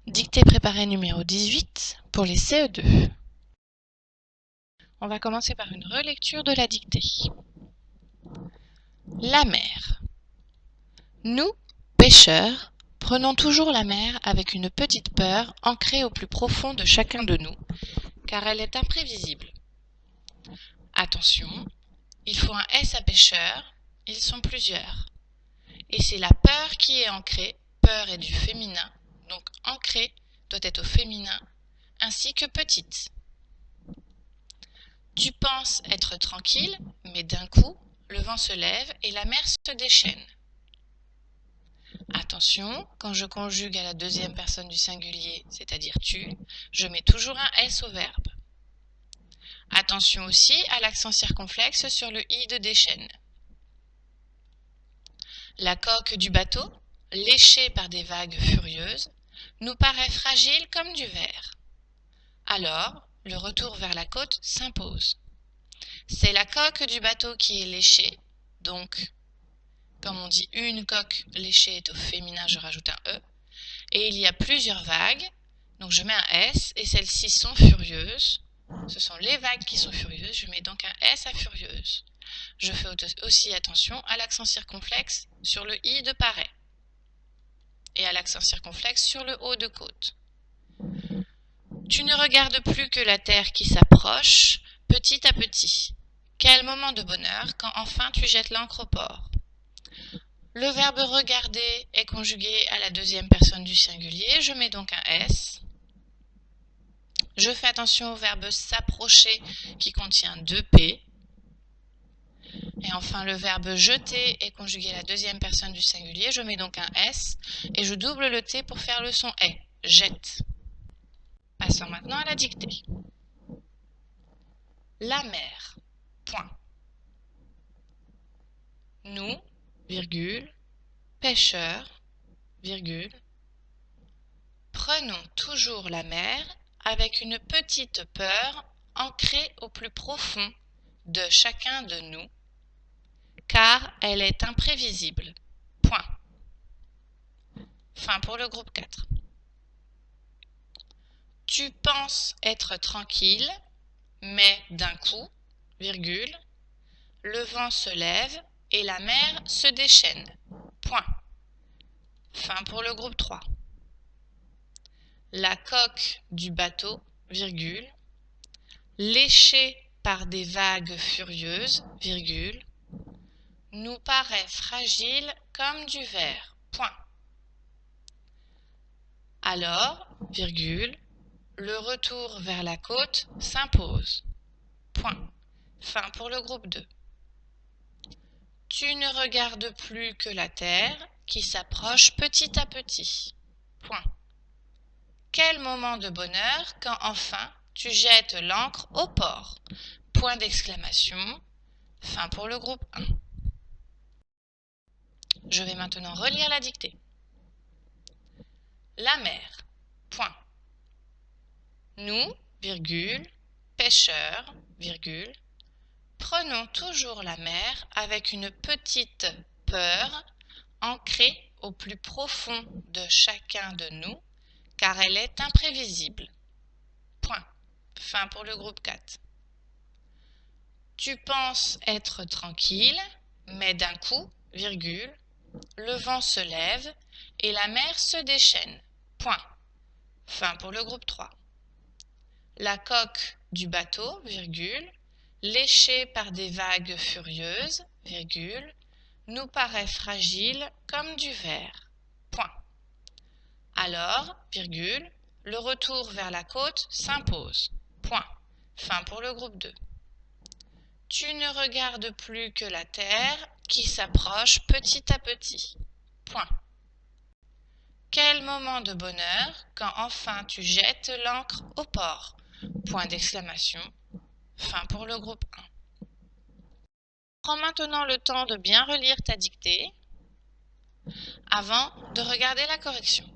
Dictée préparée numéro 18 pour les CE2. On va commencer par une relecture de la dictée. La mer. Nous, pêcheurs, prenons toujours la mer avec une petite peur ancrée au plus profond de chacun de nous, car elle est imprévisible. Attention, il faut un S à pêcheur, ils sont plusieurs. Et c'est la peur qui est ancrée, peur est du féminin, donc ancrée doit être au féminin, ainsi que petite. Tu penses être tranquille, mais d'un coup, le vent se lève et la mer se déchaîne. Attention, quand je conjugue à la deuxième personne du singulier, c'est-à-dire tu, je mets toujours un S au verbe. Attention aussi à l'accent circonflexe sur le i de déchaîne. La coque du bateau, léchée par des vagues furieuses, nous paraît fragile comme du verre. Alors, le retour vers la côte s'impose. C'est la coque du bateau qui est léchée, donc, comme on dit une coque léchée est au féminin, je rajoute un E, et il y a plusieurs vagues, donc je mets un S, et celles-ci sont furieuses, ce sont les vagues qui sont furieuses, je mets donc un S à furieuse. Je fais aussi attention à l'accent circonflexe sur le I de paraît, et à l'accent circonflexe sur le O de côte. Tu ne regardes plus que la terre qui s'approche, petit à petit. Quel moment de bonheur quand enfin tu jettes l'ancre au port. Le verbe regarder est conjugué à la deuxième personne du singulier, je mets donc un S. Je fais attention au verbe s'approcher qui contient deux P. Et enfin le verbe jeter est conjugué à la deuxième personne du singulier, je mets donc un S et je double le T pour faire le son est, jette. Passons maintenant à la dictée. La mer. Point. Nous, virgule, pêcheurs, virgule, prenons toujours la mer avec une petite peur ancrée au plus profond de chacun de nous, car elle est imprévisible. Point. Fin pour le groupe 4. Tu penses être tranquille, mais d'un coup, virgule, le vent se lève et la mer se déchaîne. Point. Fin pour le groupe 3. La coque du bateau, virgule, léchée par des vagues furieuses, virgule, nous paraît fragile comme du verre. Point. Alors, virgule, le retour vers la côte s'impose. Point. Fin pour le groupe 2. Tu ne regardes plus que la terre qui s'approche petit à petit. Point. Quel moment de bonheur quand enfin tu jettes l'ancre au port. Point d'exclamation. Fin pour le groupe 1. Je vais maintenant relire la dictée. La mer. Point. Nous, virgule, pêcheurs, virgule, prenons toujours la mer avec une petite peur ancrée au plus profond de chacun de nous, car elle est imprévisible. Point. Fin pour le groupe 4. Tu penses être tranquille, mais d'un coup, virgule, le vent se lève et la mer se déchaîne. Point. Fin pour le groupe 3. La coque du bateau, virgule, léchée par des vagues furieuses, virgule, nous paraît fragile comme du verre. Point. Alors, virgule, le retour vers la côte s'impose. Point. Fin pour le groupe 2. Tu ne regardes plus que la terre qui s'approche petit à petit. Point. Quel moment de bonheur quand enfin tu jettes l'ancre au port. Point d'exclamation. Fin pour le groupe 1. Prends maintenant le temps de bien relire ta dictée avant de regarder la correction.